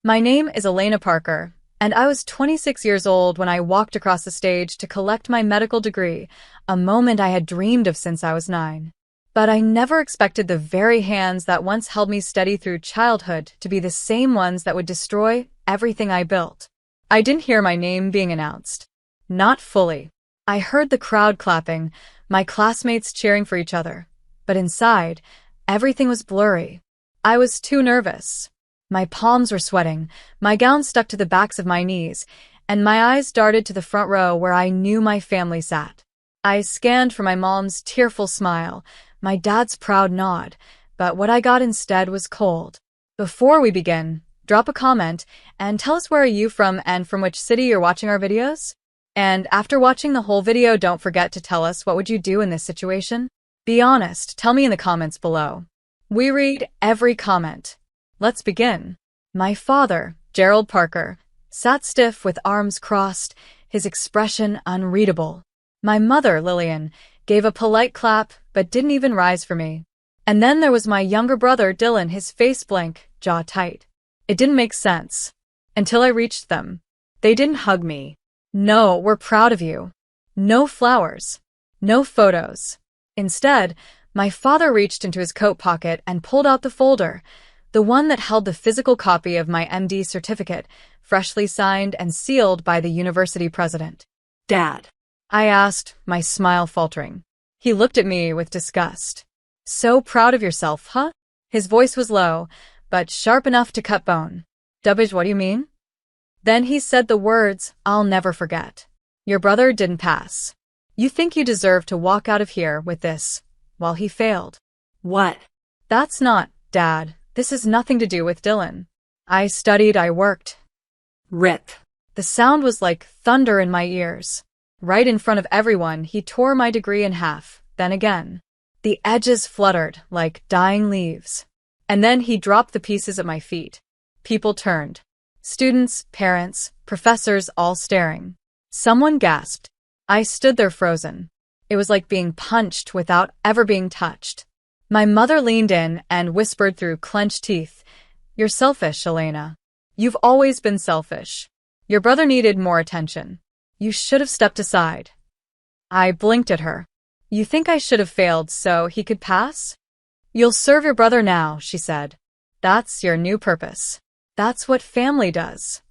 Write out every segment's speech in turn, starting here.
My name is Elena Parker, and I was 26 years old when I walked across the stage to collect my medical degree, a moment I had dreamed of since I was 9. But I never expected the very hands that once held me steady through childhood to be the same ones that would destroy everything I built. I didn't hear my name being announced. Not fully. I heard the crowd clapping, my classmates cheering for each other. But inside, everything was blurry. I was too nervous. My palms were sweating, my gown stuck to the backs of my knees, and my eyes darted to the front row where I knew my family sat. I scanned for my mom's tearful smile, my dad's proud nod, but what I got instead was cold. Before we begin, drop a comment and tell us where are you from and from which city you're watching our videos? And after watching the whole video, don't forget to tell us what would you do in this situation? Be honest, tell me in the comments below. We read every comment. Let's begin. My father, Gerald Parker, sat stiff with arms crossed, his expression unreadable. My mother, Lillian, gave a polite clap but didn't even rise for me. And then there was my younger brother, Dylan, his face blank, jaw tight. It didn't make sense. Until I reached them. They didn't hug me. No, we're proud of you. No flowers. No photos. Instead, my father reached into his coat pocket and pulled out the folder, the one that held the physical copy of my MD certificate, freshly signed and sealed by the university president. Dad, I asked, my smile faltering. He looked at me with disgust. So proud of yourself, huh? His voice was low, but sharp enough to cut bone. Dubbage, what do you mean? Then he said the words I'll never forget. Your brother didn't pass. You think you deserve to walk out of here with this? Well, he failed. what? That's not, Dad. This has nothing to do with Dylan. I studied, I worked. Rip. The sound was like thunder in my ears. Right in front of everyone, he tore my degree in half, then again. The edges fluttered like dying leaves. And then he dropped the pieces at my feet. People turned. Students, parents, professors all staring. Someone gasped. I stood there frozen. It was like being punched without ever being touched. My mother leaned in and whispered through clenched teeth, "You're selfish, Elena. You've always been selfish. Your brother needed more attention. You should have stepped aside." I blinked at her. "You think I should have failed so he could pass?" "You'll serve your brother now," she said. "That's your new purpose. That's what family does."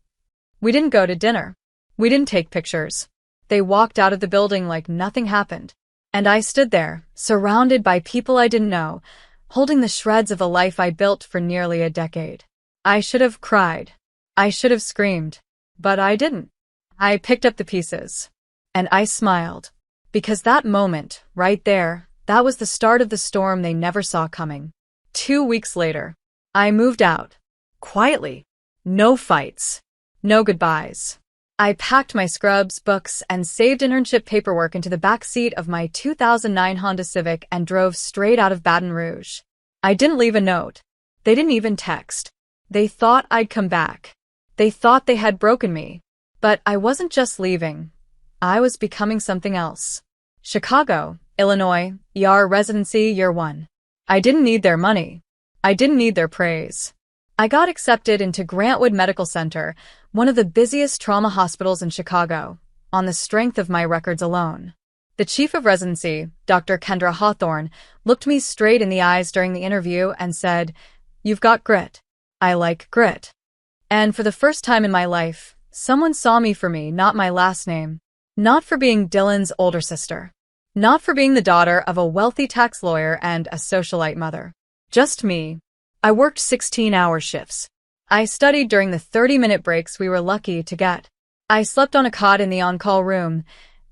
We didn't go to dinner. We didn't take pictures. They walked out of the building like nothing happened. And I stood there, surrounded by people I didn't know, holding the shreds of a life I built for nearly a decade. I should have cried. I should have screamed. But I didn't. I picked up the pieces. And I smiled. Because that moment, right there, that was the start of the storm they never saw coming. 2 weeks later, I moved out. Quietly. No fights. No goodbyes. I packed my scrubs, books, and saved internship paperwork into the back seat of my 2009 Honda Civic and drove straight out of Baton Rouge. I didn't leave a note. They didn't even text. They thought I'd come back. They thought they had broken me. But I wasn't just leaving. I was becoming something else. Chicago, Illinois, ER residency year 1. I didn't need their money. I didn't need their praise. I got accepted into Grantwood Medical Center, one of the busiest trauma hospitals in Chicago, on the strength of my records alone. The chief of residency, Dr. Kendra Hawthorne, looked me straight in the eyes during the interview and said, "You've got grit. I like grit." And for the first time in my life, someone saw me for me, not my last name. Not for being Dylan's older sister. Not for being the daughter of a wealthy tax lawyer and a socialite mother. Just me. I worked 16-hour shifts. I studied during the 30-minute breaks we were lucky to get. I slept on a cot in the on-call room,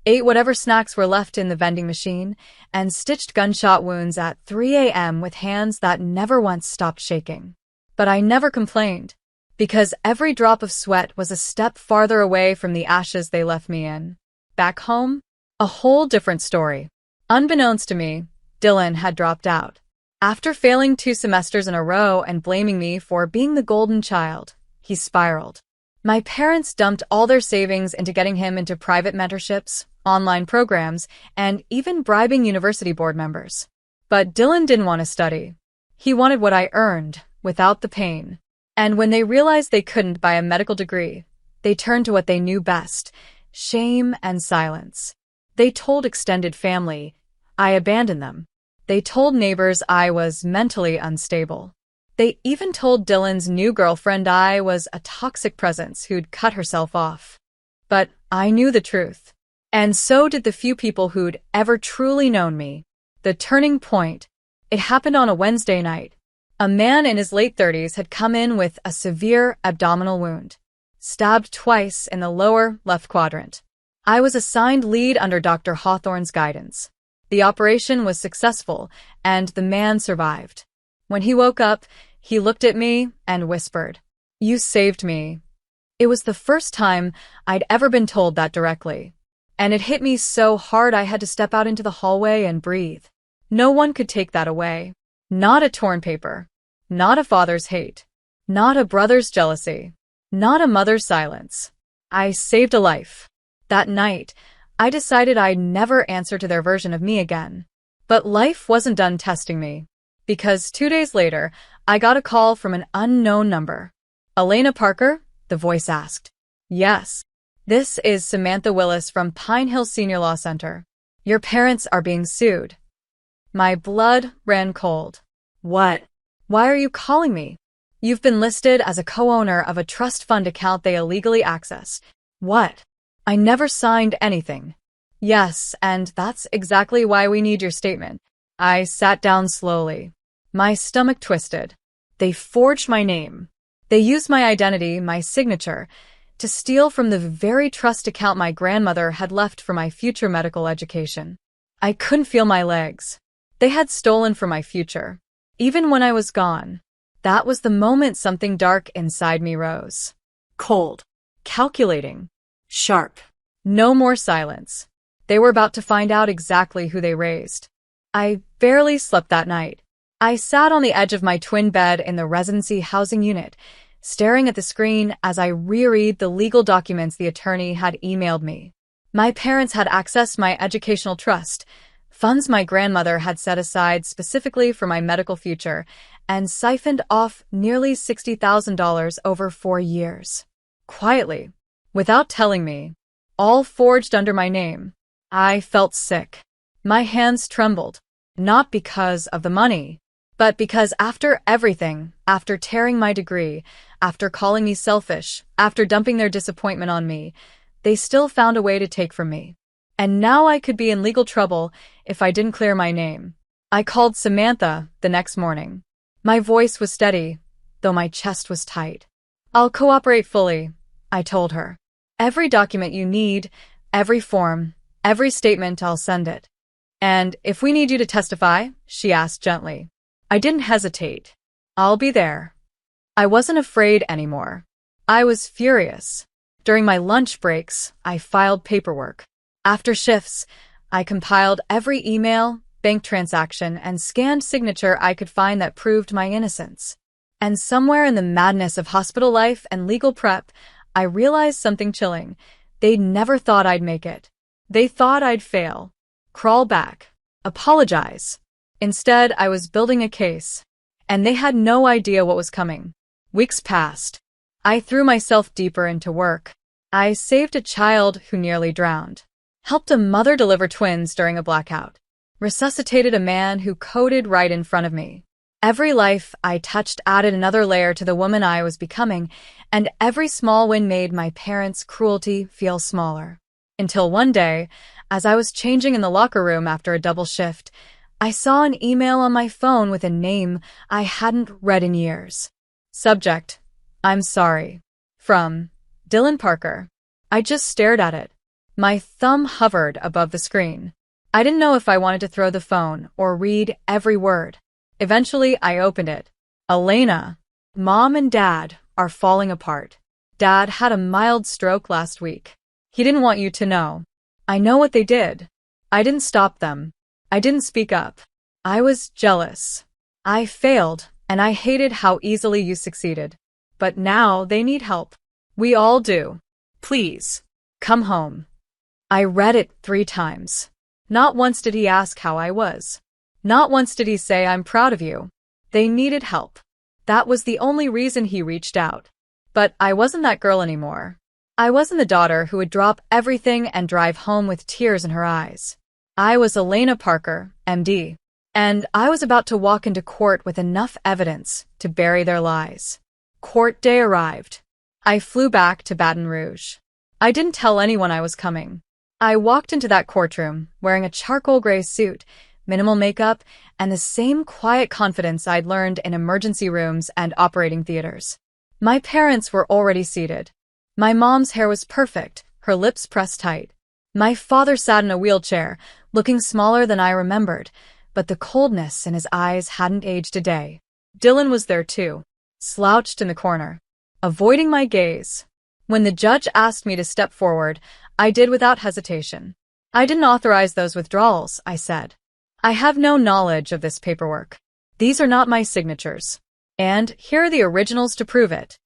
ate whatever snacks were left in the vending machine, and stitched gunshot wounds at 3 a.m. with hands that never once stopped shaking. But I never complained, because every drop of sweat was a step farther away from the ashes they left me in. Back home, a whole different story. Unbeknownst to me, Dylan had dropped out. After failing 2 semesters in a row and blaming me for being the golden child, he spiraled. My parents dumped all their savings into getting him into private mentorships, online programs, and even bribing university board members. But Dylan didn't want to study. He wanted what I earned, without the pain. And when they realized they couldn't buy a medical degree, they turned to what they knew best: shame and silence. They told extended family I abandoned them. They told neighbors I was mentally unstable. They even told Dylan's new girlfriend I was a toxic presence who'd cut herself off. But I knew the truth. And so did the few people who'd ever truly known me. The turning point. It happened on a Wednesday night. A man in his late 30s had come in with a severe abdominal wound, stabbed twice in the lower left quadrant. I was assigned lead under Dr. Hawthorne's guidance. The operation was successful, and the man survived. When he woke up, he looked at me and whispered, "You saved me." It was the first time I'd ever been told that directly, and it hit me so hard I had to step out into the hallway and breathe. No one could take that away. Not a torn paper. Not a father's hate. Not a brother's jealousy. Not a mother's silence. I saved a life. That night, I decided I'd never answer to their version of me again. But life wasn't done testing me, because 2 days later, I got a call from an unknown number. "Elena Parker?" the voice asked. "Yes. This is Samantha Willis from Pine Hill Senior Law Center. Your parents are being sued." My blood ran cold. "What? Why are you calling me? You've been listed as a co-owner of a trust fund account they illegally accessed." "What? I never signed anything." "Yes, and that's exactly why we need your statement." I sat down slowly. My stomach twisted. They forged my name. They used my identity, my signature, to steal from the very trust account my grandmother had left for my future medical education. I couldn't feel my legs. They had stolen from my future. Even when I was gone, that was the moment something dark inside me rose. Cold. Calculating. Sharp. No more silence. They were about to find out exactly who they raised. I barely slept that night. I sat on the edge of my twin bed in the residency housing unit, staring at the screen as I reread the legal documents the attorney had emailed me. My parents had accessed my educational trust, funds my grandmother had set aside specifically for my medical future, and siphoned off nearly $60,000 over 4 years. Quietly, without telling me, all forged under my name. I felt sick. My hands trembled, not because of the money, but because after everything, after tearing my degree, after calling me selfish, after dumping their disappointment on me, they still found a way to take from me. And now I could be in legal trouble if I didn't clear my name. I called Samantha the next morning. My voice was steady, though my chest was tight. "I'll cooperate fully," I told her. "Every document you need, every form, every statement, I'll send it." "And if we need you to testify?" she asked gently. I didn't hesitate. "I'll be there." I wasn't afraid anymore. I was furious. During my lunch breaks, I filed paperwork. After shifts, I compiled every email, bank transaction, and scanned signature I could find that proved my innocence. And somewhere in the madness of hospital life and legal prep, I realized something chilling. They'd never thought I'd make it. They thought I'd fail, crawl back, apologize. Instead, I was building a case, and they had no idea what was coming. Weeks passed. I threw myself deeper into work. I saved a child who nearly drowned, helped a mother deliver twins during a blackout, resuscitated a man who coded right in front of me. Every life I touched added another layer to the woman I was becoming, and every small win made my parents' cruelty feel smaller. Until one day, as I was changing in the locker room after a double shift, I saw an email on my phone with a name I hadn't read in years. Subject: "I'm sorry." From Dylan Parker. I just stared at it. My thumb hovered above the screen. I didn't know if I wanted to throw the phone or read every word. Eventually, I opened it. "Elena, Mom and Dad are falling apart. Dad had a mild stroke last week. He didn't want you to know. I know what they did. I didn't stop them. I didn't speak up. I was jealous. I failed, and I hated how easily you succeeded. But now they need help. We all do. Please, come home." I read it 3 times. Not once did he ask how I was. Not once did he say, "I'm proud of you." They needed help. That was the only reason he reached out. But I wasn't that girl anymore. I wasn't the daughter who would drop everything and drive home with tears in her eyes. I was Elena Parker, MD. And I was about to walk into court with enough evidence to bury their lies. Court day arrived. I flew back to Baton Rouge. I didn't tell anyone I was coming. I walked into that courtroom wearing a charcoal gray suit, minimal makeup, and the same quiet confidence I'd learned in emergency rooms and operating theaters. My parents were already seated. My mom's hair was perfect, her lips pressed tight. My father sat in a wheelchair, looking smaller than I remembered, but the coldness in his eyes hadn't aged a day. Dylan was there too, slouched in the corner, avoiding my gaze. When the judge asked me to step forward, I did without hesitation. I didn't authorize those withdrawals, I said. I have no knowledge of this paperwork. These are not my signatures. And here are the originals to prove it.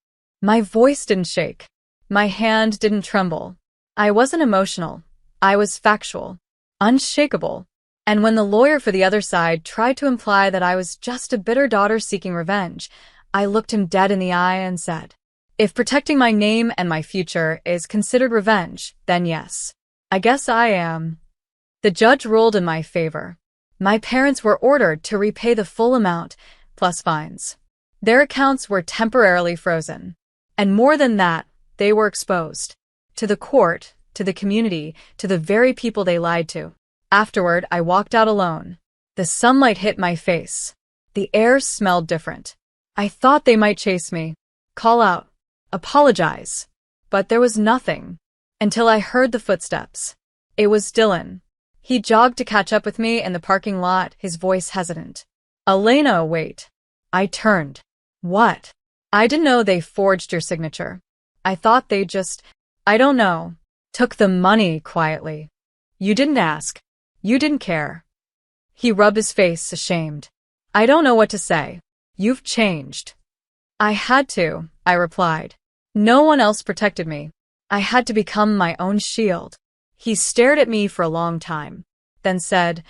My voice didn't shake. My hand didn't tremble. I wasn't emotional. I was factual, unshakable. And when the lawyer for the other side tried to imply that I was just a bitter daughter seeking revenge, I looked him dead in the eye and said, if protecting my name and my future is considered revenge, then yes, I guess I am. The judge ruled in my favor. My parents were ordered to repay the full amount, plus fines. Their accounts were temporarily frozen. And more than that, they were exposed. To the court, to the community, to the very people they lied to. Afterward, I walked out alone. The sunlight hit my face. The air smelled different. I thought they might chase me, call out, apologize. But there was nothing. Until I heard the footsteps. It was Dylan. He jogged to catch up with me in the parking lot, his voice hesitant. Elena, wait. I turned. What? I didn't know they forged your signature. I thought they just, I don't know, took the money quietly. You didn't ask. You didn't care. He rubbed his face, ashamed. I don't know what to say. You've changed. I had to, I replied. No one else protected me. I had to become my own shield. He stared at me for a long time, then said,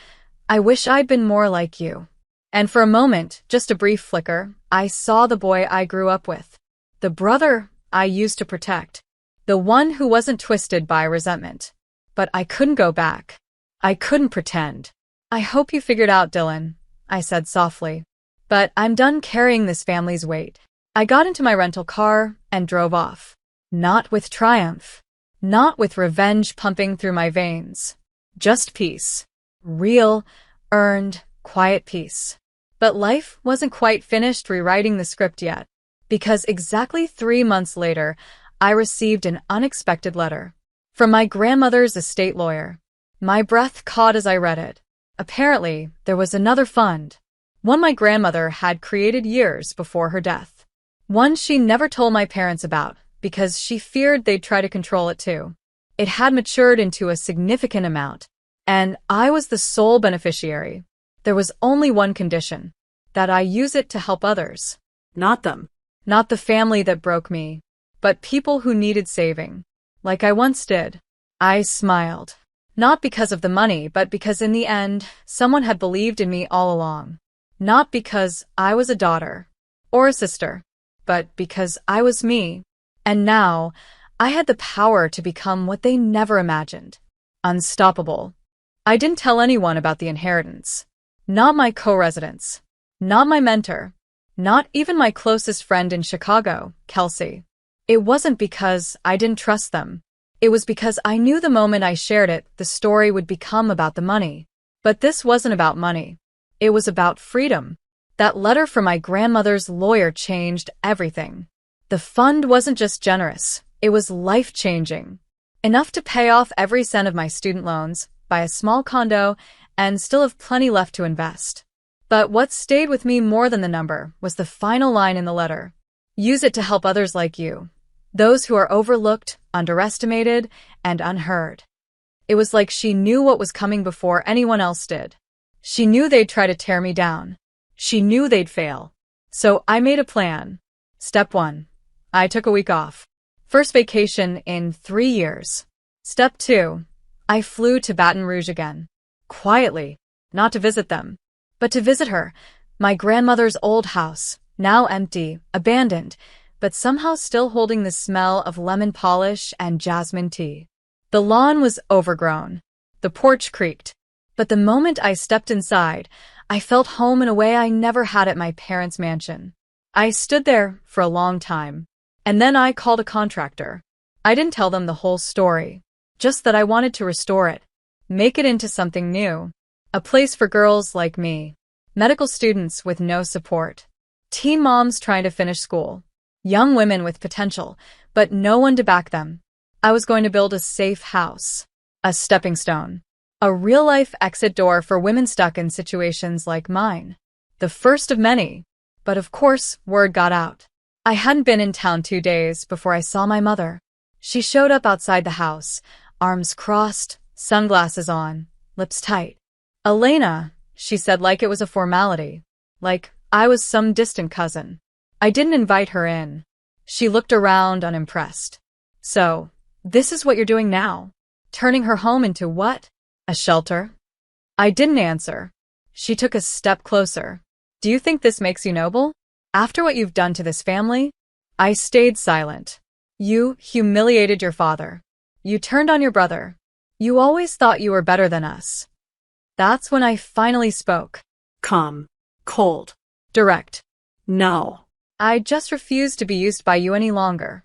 I wish I'd been more like you. And for a moment, just a brief flicker, I saw the boy I grew up with. The brother I used to protect. The one who wasn't twisted by resentment. But I couldn't go back. I couldn't pretend. I hope you figured out, Dylan, I said softly. But I'm done carrying this family's weight. I got into my rental car and drove off. Not with triumph. Not with revenge pumping through my veins. Just peace. Real, earned, quiet peace. But life wasn't quite finished rewriting the script yet, because exactly 3 months later, I received an unexpected letter from my grandmother's estate lawyer. My breath caught as I read it. Apparently, there was another fund, one my grandmother had created years before her death. One she never told my parents about, because she feared they'd try to control it too. It had matured into a significant amount, and I was the sole beneficiary. There was only one condition, that I use it to help others. Not them. Not the family that broke me, but people who needed saving, like I once did. I smiled. Not because of the money, but because in the end, someone had believed in me all along. Not because I was a daughter or a sister, but because I was me. And now, I had the power to become what they never imagined. Unstoppable. I didn't tell anyone about the inheritance. Not my co-residents. Not my mentor. Not even my closest friend in Chicago, Kelsey. It wasn't because I didn't trust them. It was because I knew the moment I shared it, the story would become about the money. But this wasn't about money. It was about freedom. That letter from my grandmother's lawyer changed everything. The fund wasn't just generous, it was life-changing. Enough to pay off every cent of my student loans, buy a small condo, and still have plenty left to invest. But what stayed with me more than the number was the final line in the letter. Use it to help others like you. Those who are overlooked, underestimated, and unheard. It was like she knew what was coming before anyone else did. She knew they'd try to tear me down. She knew they'd fail. So I made a plan. Step 1. I took a week off. First vacation in 3 years. Step 2. I flew to Baton Rouge again. Quietly. Not to visit them, but to visit her, my grandmother's old house, now empty, abandoned, but somehow still holding the smell of lemon polish and jasmine tea. The lawn was overgrown. The porch creaked. But the moment I stepped inside, I felt home in a way I never had at my parents' mansion. I stood there for a long time. And then I called a contractor. I didn't tell them the whole story, just that I wanted to restore it, make it into something new. A place for girls like me, medical students with no support, teen moms trying to finish school, young women with potential, but no one to back them. I was going to build a safe house, a stepping stone, a real-life exit door for women stuck in situations like mine. The first of many. But of course, word got out. I hadn't been in town 2 days before I saw my mother. She showed up outside the house, arms crossed, sunglasses on, lips tight. "Elena," she said like it was a formality, like I was some distant cousin. I didn't invite her in. She looked around unimpressed. "So, this is what you're doing now? Turning her home into what? A shelter?" I didn't answer. She took a step closer. "Do you think this makes you noble? After what you've done to this family?" I stayed silent. "You humiliated your father. You turned on your brother. You always thought you were better than us." That's when I finally spoke. Calm. Cold. Direct. No. I just refused to be used by you any longer.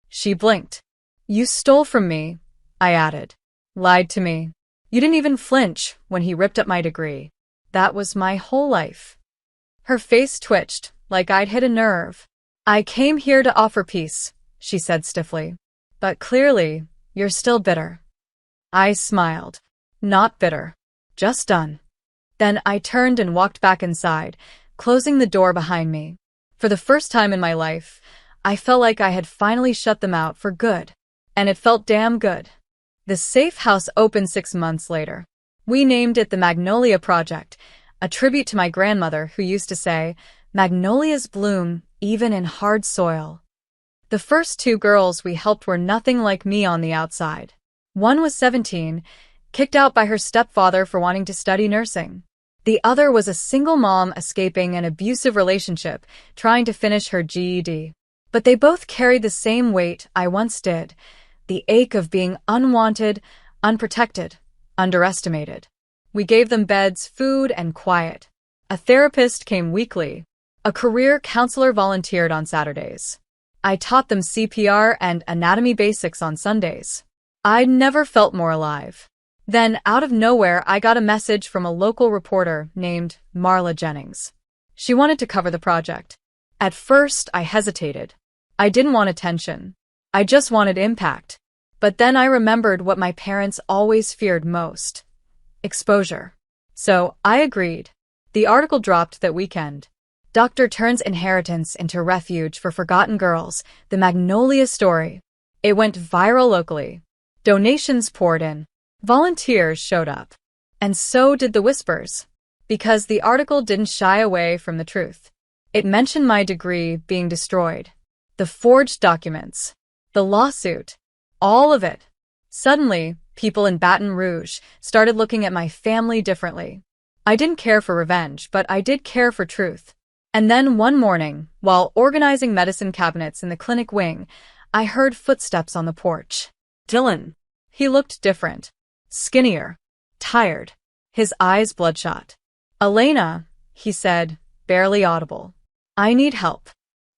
She blinked. "You stole from me," I added. "Lied to me. You didn't even flinch when he ripped up my degree. That was my whole life." Her face twitched, like I'd hit a nerve. "I came here to offer peace," she said stiffly. "But clearly, you're still bitter." I smiled. Not bitter. Just done. Then I turned and walked back inside, closing the door behind me. For the first time in my life, I felt like I had finally shut them out for good. And it felt damn good. The safe house opened 6 months later. We named it the Magnolia Project, a tribute to my grandmother who used to say, "Magnolias bloom even in hard soil." The first 2 girls we helped were nothing like me on the outside. One was 17, kicked out by her stepfather for wanting to study nursing. The other was a single mom escaping an abusive relationship, trying to finish her GED. But they both carried the same weight I once did, the ache of being unwanted, unprotected, underestimated. We gave them beds, food, and quiet. A therapist came weekly. A career counselor volunteered on Saturdays. I taught them CPR and anatomy basics on Sundays. I'd never felt more alive. Then, out of nowhere, I got a message from a local reporter named Marla Jennings. She wanted to cover the project. At first, I hesitated. I didn't want attention. I just wanted impact. But then I remembered what my parents always feared most. Exposure. So, I agreed. The article dropped that weekend. Doctor turns inheritance into refuge for forgotten girls, the Magnolia story. It went viral locally. Donations poured in. Volunteers showed up. And so did the whispers. Because the article didn't shy away from the truth. It mentioned my degree being destroyed. The forged documents. The lawsuit. All of it. Suddenly, people in Baton Rouge started looking at my family differently. I didn't care for revenge, but I did care for truth. And then one morning, while organizing medicine cabinets in the clinic wing, I heard footsteps on the porch. Dylan. He looked different. Skinnier. Tired. His eyes bloodshot. "Elena," he said, barely audible. "I need help."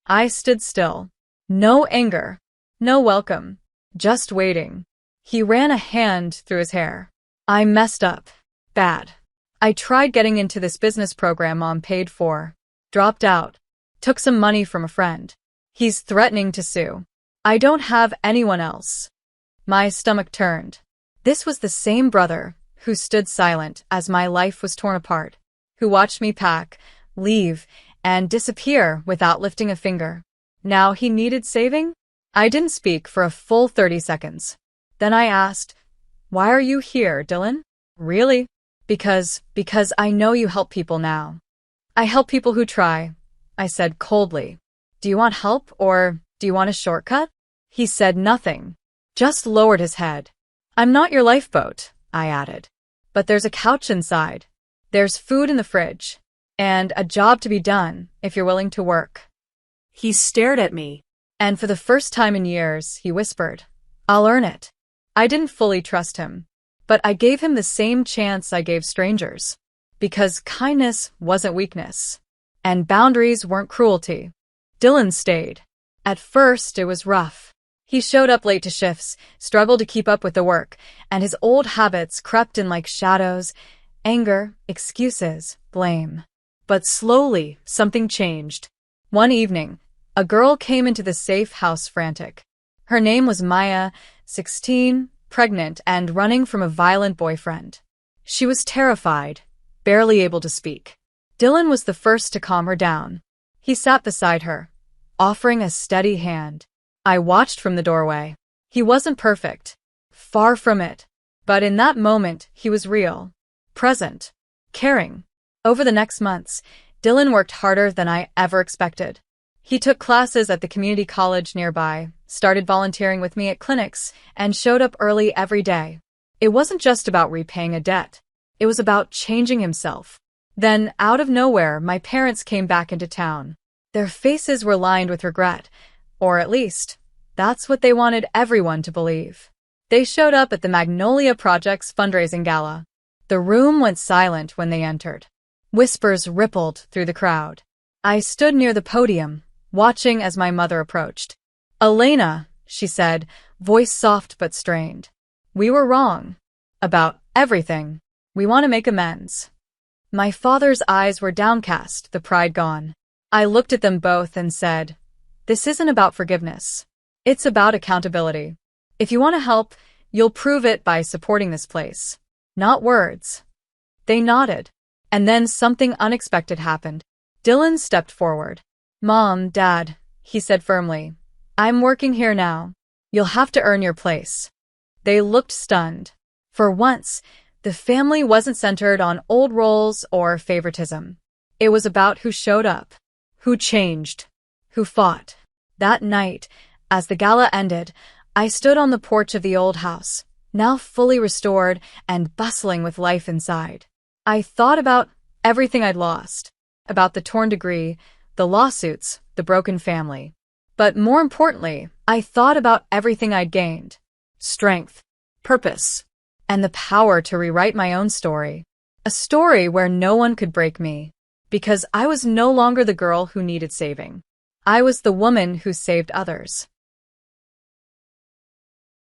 I stood still. No anger. No welcome. Just waiting. He ran a hand through his hair. "I messed up. Bad. I tried getting into this business program Mom paid for. Dropped out. Took some money from a friend. He's threatening to sue. I don't have anyone else." My stomach turned. This was the same brother who stood silent as my life was torn apart, who watched me pack, leave, and disappear without lifting a finger. Now he needed saving? I didn't speak for a full 30 seconds. Then I asked, "Why are you here, Dylan?" "Really?" Because I know you help people now." "I help people who try," I said coldly. "Do you want help or do you want a shortcut?" He said nothing, just lowered his head. "I'm not your lifeboat," I added. "But there's a couch inside. There's food in the fridge. and a job to be done if you're willing to work. He stared at me. And for the first time in years, he whispered, I'll earn it. I didn't fully trust him, but I gave him the same chance I gave strangers. Because kindness wasn't weakness, and boundaries weren't cruelty. Dylan stayed. At first, it was rough. He showed up late to shifts, struggled to keep up with the work, and his old habits crept in like shadows: anger, excuses, blame. But slowly, something changed. One evening, a girl came into the safe house frantic. Her name was Maya, 16, pregnant, and running from a violent boyfriend. She was terrified, barely able to speak. Dylan was the first to calm her down. He sat beside her, offering a steady hand. I watched from the doorway. He wasn't perfect. Far from it. But in that moment, he was real. Present. Caring. Over the next months, Dylan worked harder than I ever expected. He took classes at the community college nearby, started volunteering with me at clinics, and showed up early every day. It wasn't just about repaying a debt. It was about changing himself. Then, out of nowhere, my parents came back into town. Their faces were lined with regret, or at least, that's what they wanted everyone to believe. They showed up at the Magnolia Project's fundraising gala. The room went silent when they entered. Whispers rippled through the crowd. I stood near the podium, watching as my mother approached. Elena, she said, voice soft but strained. We were wrong. About everything. We want to make amends. My father's eyes were downcast, the pride gone. I looked at them both and said, this isn't about forgiveness. It's about accountability. If you want to help, you'll prove it by supporting this place. Not words. They nodded. And then something unexpected happened. Dylan stepped forward. Mom, Dad, he said firmly. I'm working here now. You'll have to earn your place. They looked stunned. For once, the family wasn't centered on old roles or favoritism. It was about who showed up, who changed, who fought. That night, as the gala ended, I stood on the porch of the old house, now fully restored and bustling with life inside. I thought about everything I'd lost, about the torn degree, the lawsuits, the broken family. But more importantly, I thought about everything I'd gained: strength, purpose, and the power to rewrite my own story. A story where no one could break me, because I was no longer the girl who needed saving. I was the woman who saved others.